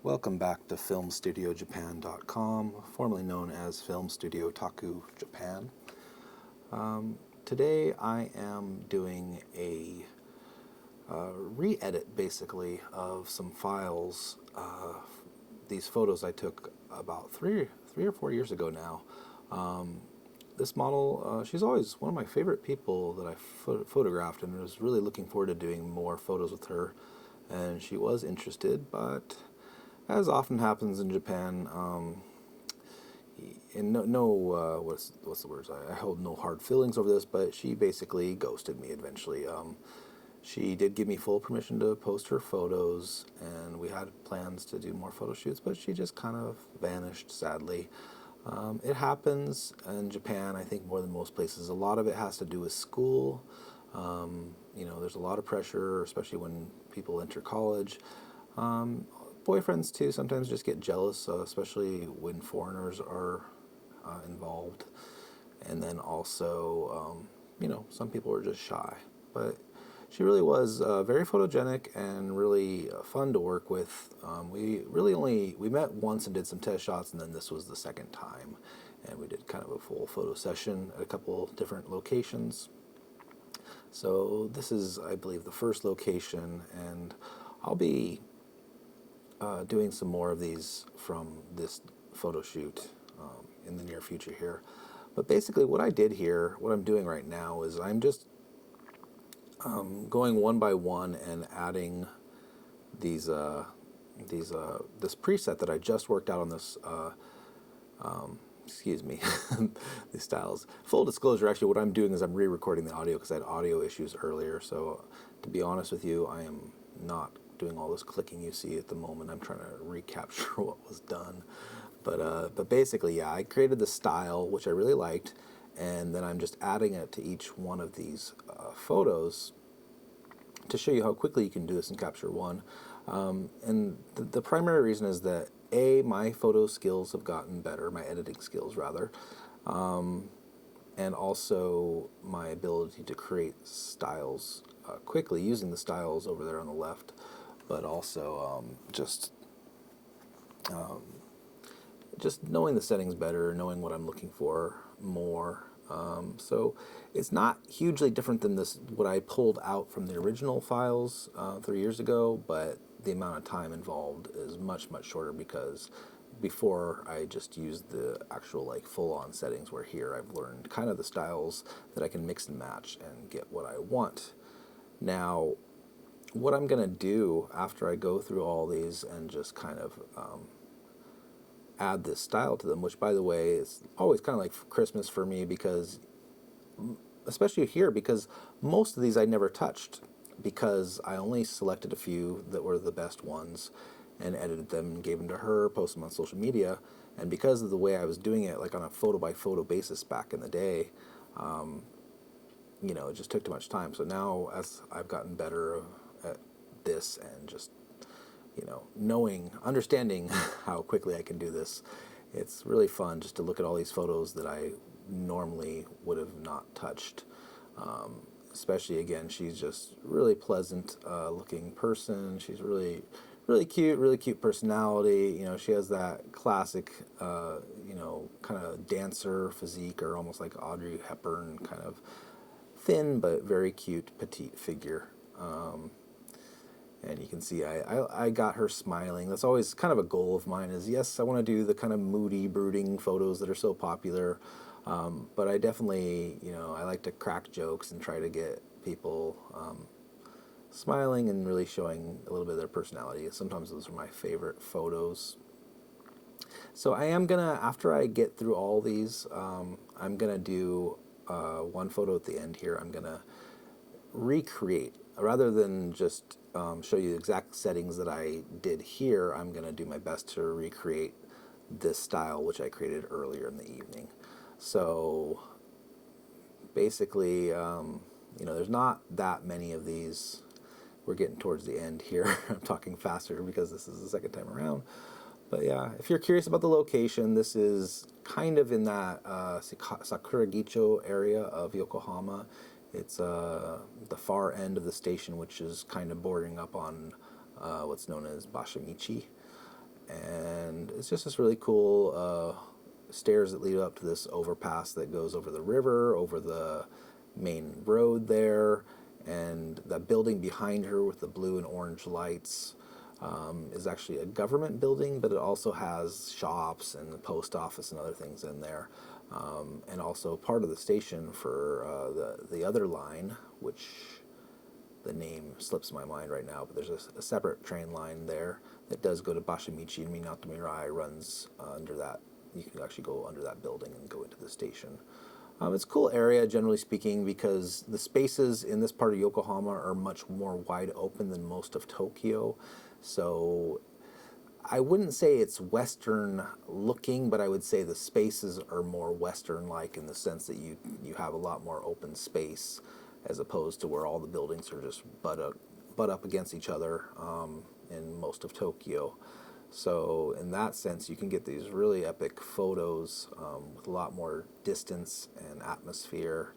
Welcome back to Film-Studio-Japan.com, formerly known as Film-Studio-Taku-Japan. Today I am doing a re-edit, basically, of some files. These photos I took about three or 4 years ago now. This model, she's always one of my favorite people that I photographed, and I was really looking forward to doing more photos with her. And she was interested, but as often happens in Japan, and what's the words? I hold no hard feelings over this, but she basically ghosted me eventually. She did give me full permission to post her photos, and we had plans to do more photo shoots, but she just kind of vanished, sadly. It happens in Japan, I think, more than most places. A lot of it has to do with school. There's a lot of pressure, especially when people enter college. Boyfriends, too, sometimes just get jealous, especially when foreigners are involved. And then also, some people are just shy. But she really was very photogenic and really fun to work with. We met once and did some test shots, and then this was the second time. And we did kind of a full photo session at a couple different locations. So this is, I believe, the first location, and I'll be doing some more of these from this photo shoot in the near future here. But basically what I did here, what I'm doing right now, is I'm just going one by one and adding this preset that I just worked out on this excuse me, these styles. Full disclosure, actually, what I'm doing is I'm re-recording the audio because I had audio issues earlier. So to be honest with you, I am not doing all this clicking you see at the moment. I'm trying to recapture what was done. But basically, yeah, I created the style, which I really liked, and then I'm just adding it to each one of these photos to show you how quickly you can do this in Capture One. And the primary reason is that my photo skills have gotten better, my editing skills rather, and also my ability to create styles quickly using the styles over there on the left, but also just knowing the settings better, knowing what I'm looking for more. So it's not hugely different than what I pulled out from the original files 3 years ago, but the amount of time involved is much, much shorter because before I just used the actual full-on settings, where here I've learned kind of the styles that I can mix and match and get what I want. Now, what I'm going to do after I go through all these and just kind of add this style to them, which, by the way, is always kind of like Christmas for me, because especially here, because most of these I never touched, because I only selected a few that were the best ones and edited them and gave them to her, posted them on social media. And because of the way I was doing it, like on a photo by photo basis back in the day, it just took too much time. So now, as I've gotten better at this and just understanding how quickly I can do this, it's really fun just to look at all these photos that I normally would have not touched. Especially, again, she's just really pleasant looking person. She's really cute personality. She has that classic, kind of dancer physique, or almost like Audrey Hepburn, kind of thin but very cute petite figure. And you can see I got her smiling. That's always kind of a goal of mine, is yes, I want to do the kind of moody, brooding photos that are so popular. But I definitely, I like to crack jokes and try to get people smiling and really showing a little bit of their personality. Sometimes those are my favorite photos. So I am going to, after I get through all these, I'm going to do one photo at the end here. I'm going to recreate, rather than just show you the exact settings that I did here. I'm going to do my best to recreate this style, which I created earlier in the evening. So basically, there's not that many of these. We're getting towards the end here. I'm talking faster because this is the second time around. But yeah, if you're curious about the location, this is kind of in that Sakuragicho area of Yokohama. It's the far end of the station, which is kind of bordering up on what's known as Bashamichi. and it's just this really cool stairs that lead up to this overpass that goes over the river, over the main road there, and the building behind her with the blue and orange lights is actually a government building, but it also has shops and the post office and other things in there, and also part of the station for the other line, which the name slips my mind right now, but there's a separate train line there that does go to Bashimichi, and Minatomirai runs under that. You can actually go under that building and go into the station. It's a cool area, generally speaking, because the spaces in this part of Yokohama are much more wide open than most of Tokyo. So I wouldn't say it's Western looking, but I would say the spaces are more Western-like in the sense that you have a lot more open space, as opposed to where all the buildings are just butt up against each other in most of Tokyo. So in that sense, you can get these really epic photos with a lot more distance and atmosphere.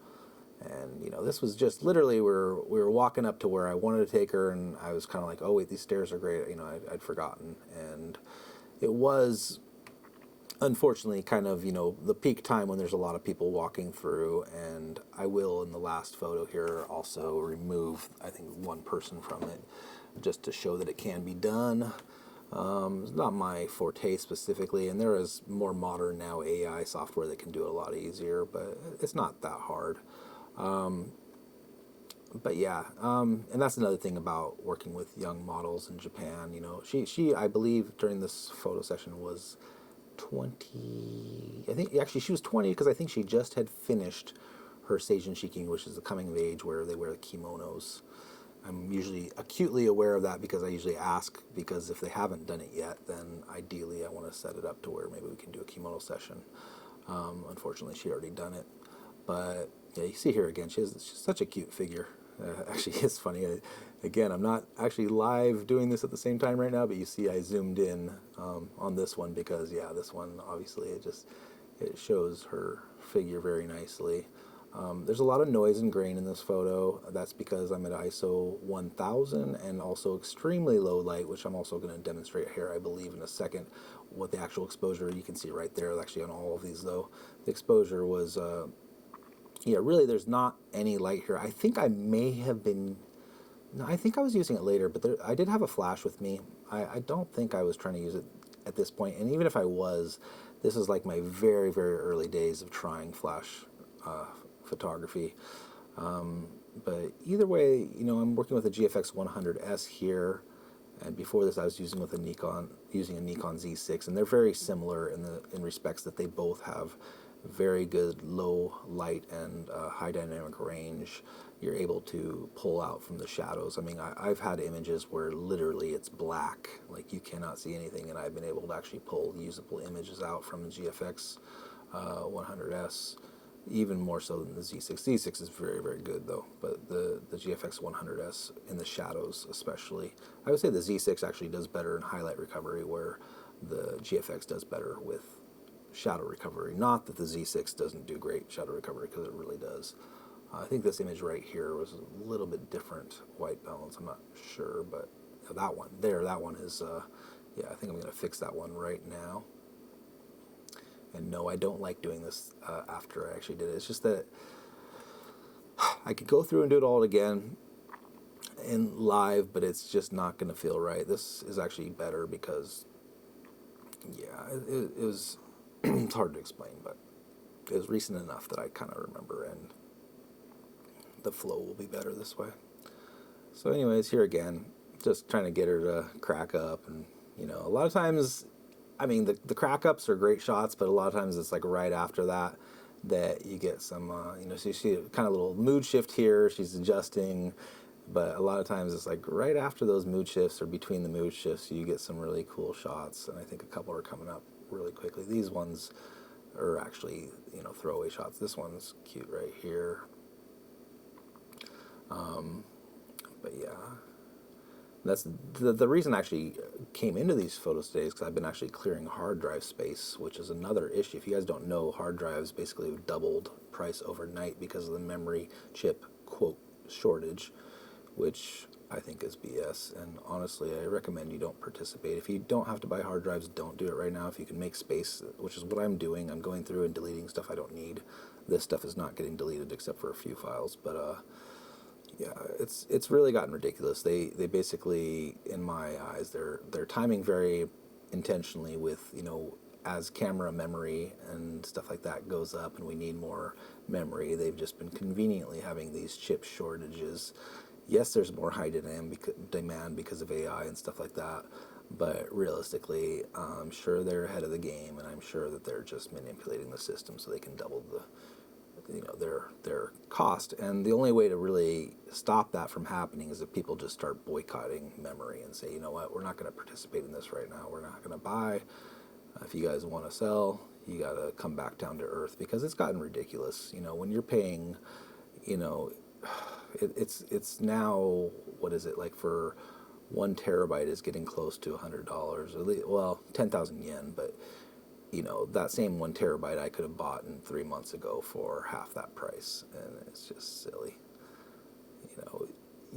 And this was just literally we were walking up to where I wanted to take her, and I was kind of like, oh wait, these stairs are great. I'd forgotten, and it was unfortunately kind of the peak time when there's a lot of people walking through. And I will, in the last photo here, also remove I think one person from it, just to show that it can be done. It's not my forte specifically, and there is more modern now AI software that can do it a lot easier, but it's not that hard. But yeah, and that's another thing about working with young models in Japan. She I believe during this photo session was 20. I think actually she was 20 because I think she just had finished her Seijin Shikin, which is the coming of age where they wear the kimonos. I'm usually acutely aware of that because I usually ask, because if they haven't done it yet, then ideally I want to set it up to where maybe we can do a kimono session. Unfortunately, she already done it. But yeah, you see here again, she's such a cute figure. Actually, it's funny. Again, I'm not actually live doing this at the same time right now, but you see I zoomed in on this one because, yeah, this one, obviously, it shows her figure very nicely. There's a lot of noise and grain in this photo. That's because I'm at ISO 1000 and also extremely low light, which I'm also going to demonstrate here, I believe, in a second. What the actual exposure, you can see right there, actually on all of these though. The exposure was, yeah, really there's not any light here. I think I may have been, no, I think I was using it later, but I did have a flash with me. I don't think I was trying to use it at this point, and even if I was, this is like my very, very early days of trying flash photography. But either way, I'm working with a GFX 100S here, and before this I was using a Nikon Z6, and they're very similar in respects that they both have very good low light and high dynamic range. You're able to pull out from the shadows. I mean, I've had images where literally it's black, like you cannot see anything, and I've been able to actually pull usable images out from the GFX 100S. Even more so than the Z6. Z6 is very, very good though, but the GFX 100S in the shadows especially. I would say the Z6 actually does better in highlight recovery, where the GFX does better with shadow recovery. Not that the Z6 doesn't do great shadow recovery, because it really does. I think this image right here was a little bit different white balance. I'm not sure, but that one is, yeah, I think I'm going to fix that one right now. And no, I don't like doing this after I actually did it. It's just that I could go through and do it all again in live, but it's just not going to feel right. This is actually better because, yeah, it was, it's hard to explain, but it was recent enough that I kind of remember, and the flow will be better this way. So anyways, here again, just trying to get her to crack up, and, a lot of times, I mean, the crack ups are great shots, but a lot of times it's like right after that you get some, so you see kind of little mood shift here. She's adjusting, but a lot of times it's like right after those mood shifts or between the mood shifts, you get some really cool shots. And I think a couple are coming up really quickly. These ones are actually, throwaway shots. This one's cute right here. But yeah. That's the reason I actually came into these photos today, is because I've been actually clearing hard drive space, which is another issue. If you guys don't know, hard drives basically have doubled price overnight because of the memory chip, quote, shortage, which I think is BS. And honestly, I recommend you don't participate. If you don't have to buy hard drives, don't do it right now. If you can make space, which is what I'm doing, I'm going through and deleting stuff I don't need. This stuff is not getting deleted except for a few files, but yeah, it's really gotten ridiculous. They basically, in my eyes, they're timing very intentionally with, as camera memory and stuff like that goes up and we need more memory, they've just been conveniently having these chip shortages. Yes, there's more high demand because of AI and stuff like that, but realistically, I'm sure they're ahead of the game, and I'm sure that they're just manipulating the system so they can double their cost. And the only way to really stop that from happening is if people just start boycotting memory and say, you know what, we're not going to participate in this right now. We're not going to buy. If you guys want to sell, you got to come back down to earth, because it's gotten ridiculous. When you're paying, it's now, what is it, like, for 1 terabyte is getting close to $100, at least, well, 10,000 yen, but that same 1 terabyte I could have bought in 3 months ago for half that price, and it's just silly.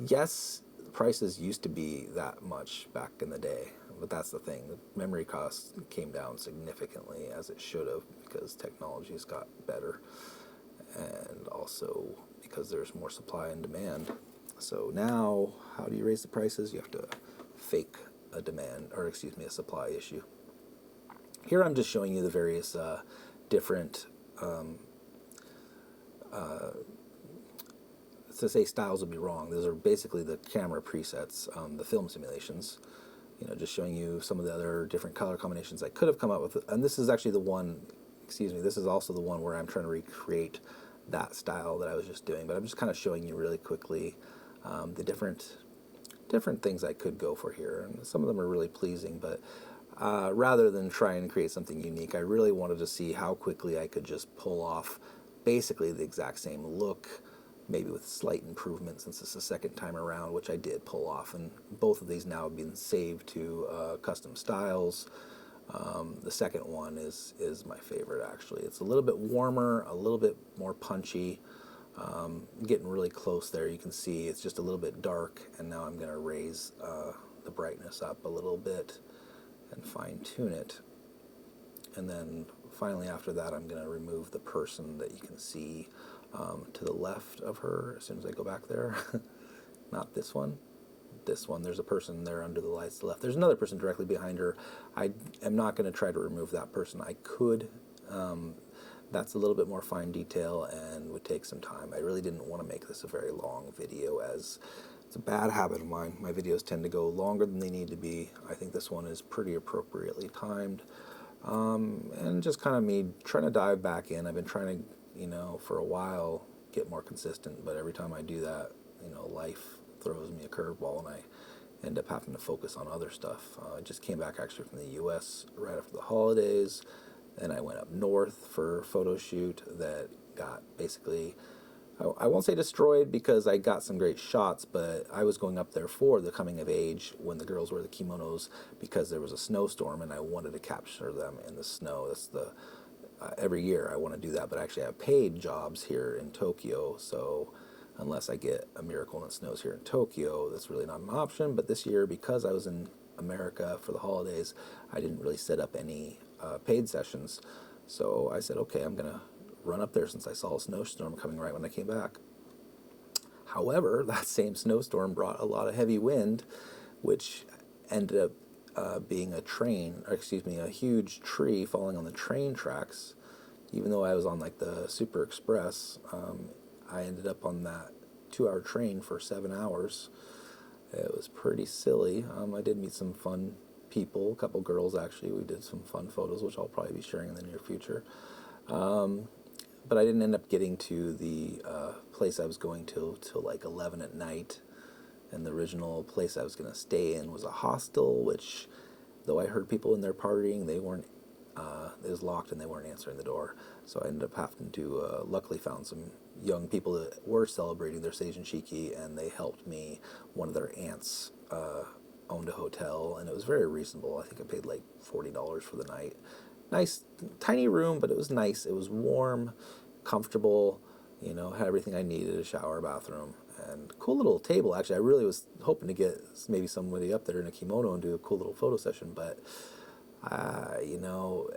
Yes, prices used to be that much back in the day, but that's the thing. The memory costs came down significantly, as it should have, because technology's got better, and also because there's more supply and demand. So now, how do you raise the prices? You have to fake a demand, or excuse me, a supply issue. Here I'm just showing you the various different, to say styles would be wrong. Those are basically the camera presets, the film simulations. Just showing you some of the other different color combinations I could have come up with. And this is actually the one, this is also the one where I'm trying to recreate that style that I was just doing. But I'm just kind of showing you really quickly the different things I could go for here. And some of them are really pleasing, but rather than try and create something unique, I really wanted to see how quickly I could just pull off basically the exact same look, maybe with slight improvement since it's the second time around, which I did pull off. And both of these now have been saved to custom styles. The second one is my favorite, actually. It's a little bit warmer, a little bit more punchy. Getting really close there. You can see it's just a little bit dark, and now I'm going to raise the brightness up a little bit and fine-tune it. And then finally, after that, I'm going to remove the person that you can see to the left of her as soon as I go back there. Not this one. This one. There's a person there under the lights to the left. There's another person directly behind her. I am not going to try to remove that person. I could. That's a little bit more fine detail and would take some time. I really didn't want to make this a very long video, as it's a bad habit of mine. My videos tend to go longer than they need to be. I think this one is pretty appropriately timed. And just kind of me trying to dive back in. I've been trying to, for a while, get more consistent, but every time I do that, life throws me a curveball and I end up having to focus on other stuff. I just came back actually from the US right after the holidays, and I went up north for a photo shoot that got basically, I won't say destroyed because I got some great shots, but I was going up there for the coming of age when the girls wear the kimonos, because there was a snowstorm and I wanted to capture them in the snow. That's every year I want to do that, but actually I have paid jobs here in Tokyo, so unless I get a miracle and it snows here in Tokyo, that's really not an option. But this year, because I was in America for the holidays, I didn't really set up any paid sessions. So I said, okay, I'm going to run up there since I saw a snowstorm coming right when I came back. However, that same snowstorm brought a lot of heavy wind, which ended up being a huge tree falling on the train tracks. Even though I was on like the Super Express, I ended up on that 2-hour train for 7 hours. It was pretty silly. I did meet some fun people, a couple girls actually. We did some fun photos, which I'll probably be sharing in the near future. But I didn't end up getting to the place I was going to till like 11 at night. And the original place I was going to stay in was a hostel, which, though I heard people in there partying, they weren't. It was locked and they weren't answering the door. So I ended up having to, luckily found some young people that were celebrating their Seijin Shiki, and they helped me. One of their aunts owned a hotel, and it was very reasonable. I think I paid like $40 for the night. Nice, tiny room, but it was nice. It was warm, comfortable, had everything I needed, a shower, bathroom, And cool little table, actually. I really was hoping to get maybe somebody up there in a kimono and do a cool little photo session, but,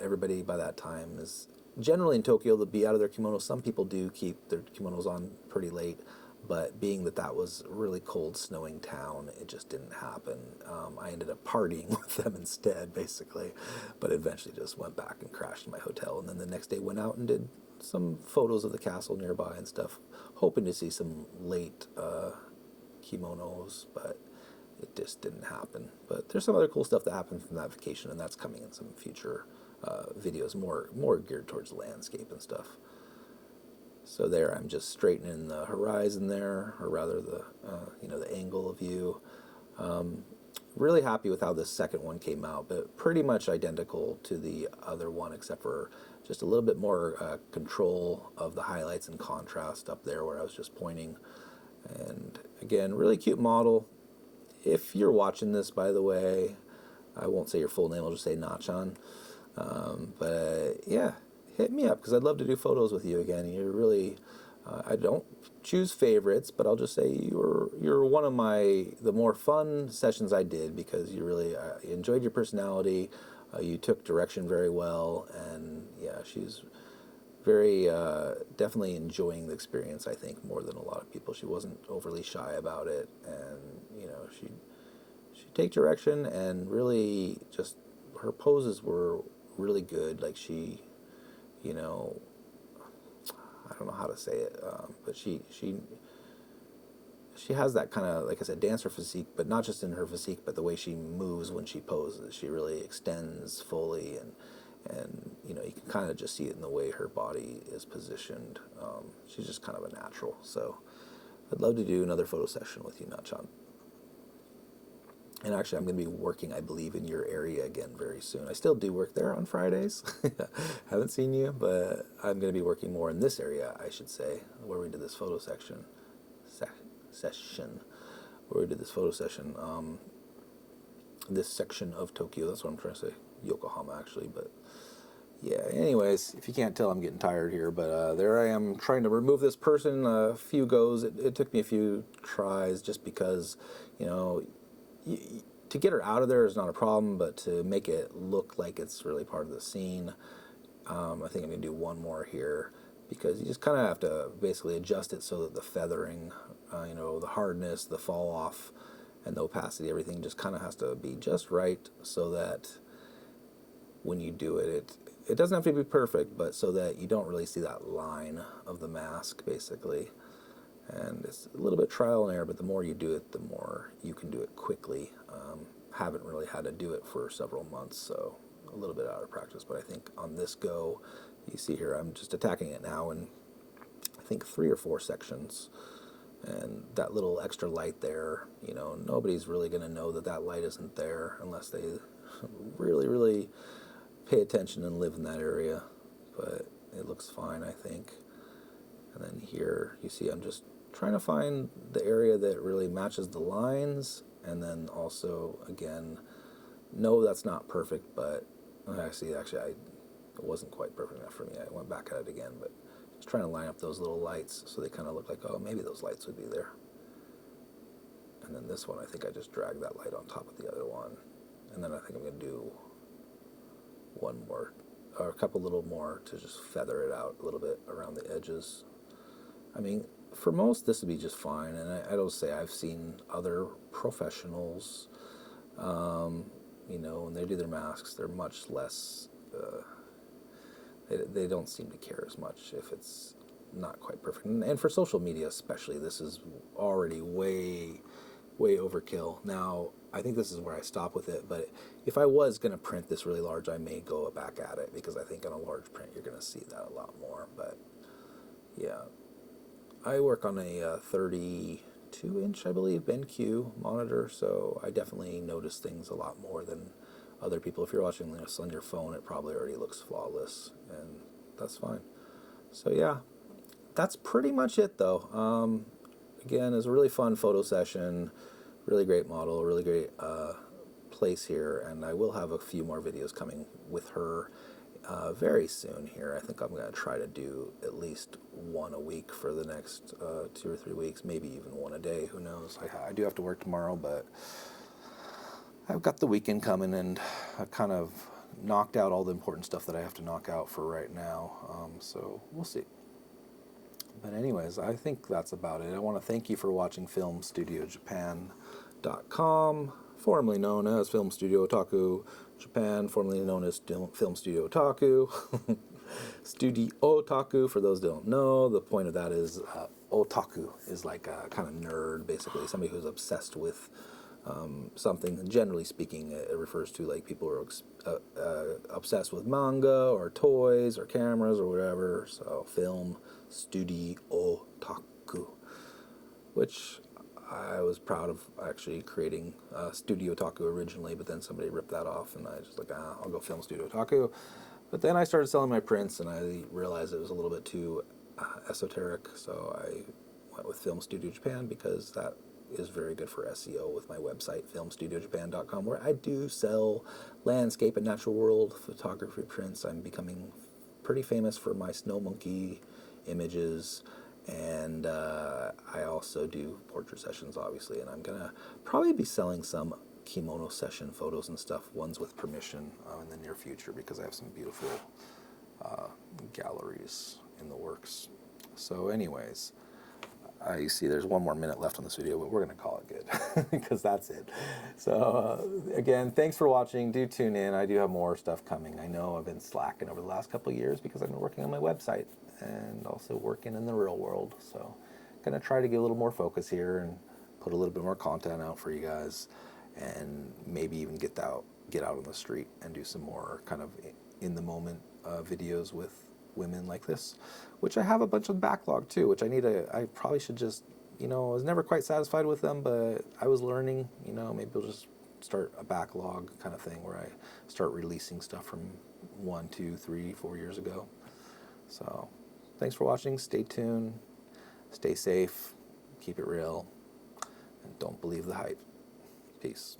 everybody by that time is generally in Tokyo, they'll be out of their kimonos. Some people do keep their kimonos on pretty late, but being that that was a really cold, snowing town, it just didn't happen. I ended up partying with them instead, basically, but eventually just went back and crashed in my hotel, and then the next day went out and did some photos of the castle nearby and stuff, hoping to see some late kimonos, but it just didn't happen. But there's some other cool stuff that happened from that vacation, and that's coming in some future videos, more geared towards landscape and stuff. So there, I'm just straightening the horizon there, or rather the the angle of view. Really happy with how this second one came out, but pretty much identical to the other one, except for just a little bit more control of the highlights and contrast up there where I was just pointing. And again, really cute model. If you're watching this, by the way, I won't say your full name, I'll just say Nachan. But yeah, hit me up because I'd love to do photos with you again. You're really, I don't choose favorites, but I'll just say you're one of the more fun sessions I did because you really enjoyed your personality. You took direction very well, and yeah, she's very definitely enjoying the experience. I think more than a lot of people. She wasn't overly shy about it, and she take direction, and really just her poses were really good. Like she, I don't know how to say it, but she has that kind of, like I said, dancer physique, but not just in her physique, but the way she moves when she poses. She really extends fully, and you can kind of just see it in the way her body is positioned. She's just kind of a natural. So I'd love to do another photo session with you, Nachan. And actually, I'm going to be working, I believe, in your area again very soon. I still do work there on Fridays. Haven't seen you, but I'm going to be working more in this area, I should say, where we did this photo session. This section of Tokyo. That's what I'm trying to say. Yokohama, actually, but yeah. Anyways, if you can't tell, I'm getting tired here, but there I am trying to remove this person. A few goes. It took me a few tries, just because, to get her out of there is not a problem, but to make it look like it's really part of the scene, I think I'm going to do one more here, because you just kind of have to basically adjust it so that the feathering, the hardness, the fall off, and the opacity, everything just kind of has to be just right, so that when you do it, it doesn't have to be perfect, but so that you don't really see that line of the mask, basically. And it's a little bit trial and error, but the more you do it, the more you can do it quickly. Haven't really had to do it for several months, so a little bit out of practice. But I think on this go, you see here, I'm just attacking it now in, I think, 3 or 4 sections. And that little extra light there, nobody's really going to know that light isn't there unless they really, really pay attention and live in that area. But it looks fine, I think. And then here, you see I'm just trying to find the area that really matches the lines, and then also, again, no, that's not perfect, but actually, it wasn't quite perfect enough for me. I went back at it again, but just trying to line up those little lights so they kind of look like, oh, maybe those lights would be there. And then this one, I think I just dragged that light on top of the other one. And then I think I'm going to do one more, or a couple little more to just feather it out a little bit around the edges. I mean, for most, this would be just fine. And I don't say I've seen other professionals, when they do their masks, they're much less, they don't seem to care as much if it's not quite perfect. And for social media especially, this is already way, way overkill. Now, I think this is where I stop with it, but if I was going to print this really large, I may go back at it, because I think on a large print, you're going to see that a lot more. But yeah, I work on a 32-inch, I believe, BenQ monitor, so I definitely notice things a lot more than other people. If you're watching this on your phone, it probably already looks flawless, and that's fine. So yeah, that's pretty much it, though. Again, it's a really fun photo session, really great model, really great place here, and I will have a few more videos coming with her very soon here. I think I'm going to try to do at least one a week for the next 2 or 3 weeks, maybe even one a day. Who knows? I do have to work tomorrow, but I've got the weekend coming, and I kind of knocked out all the important stuff that I have to knock out for right now. So we'll see. But anyways, I think that's about it. I want to thank you for watching Film-Studio-Japan.com, formerly known as Film-Studio-Taku-Japan, formerly known as Film-Studio-Taku. Studio-Taku, for those who don't know, the point of that is otaku is like a kind of nerd, basically, somebody who's obsessed with something. Generally speaking, it refers to like people who are obsessed with manga or toys or cameras or whatever. So film studio otaku, which I was proud of actually creating Studio Taku originally, but then somebody ripped that off, and I just like, I'll go Film Studio Taku. But then I started selling my prints, and I realized it was a little bit too esoteric, so I went with Film Studio Japan because that is very good for SEO with my website, filmstudiojapan.com, where I do sell landscape and natural world photography prints. I'm becoming pretty famous for my snow monkey images, and I also do portrait sessions, obviously, and I'm going to probably be selling some kimono session photos and stuff, ones with permission, in the near future, because I have some beautiful galleries in the works. So anyways, you see there's 1 more minute left on this video, but we're going to call it good because that's it. So again, thanks for watching. Do tune in. I do have more stuff coming. I know I've been slacking over the last couple of years because I've been working on my website and also working in the real world. So going to try to get a little more focus here and put a little bit more content out for you guys, and maybe even get out on the street and do some more kind of in the moment videos with women like this, which I have a bunch of backlog too, which I probably should just, I was never quite satisfied with them, but I was learning, maybe I'll just start a backlog kind of thing where I start releasing stuff from 1, 2, 3, 4 years ago. So thanks for watching. Stay tuned, stay safe, keep it real, and don't believe the hype. Peace.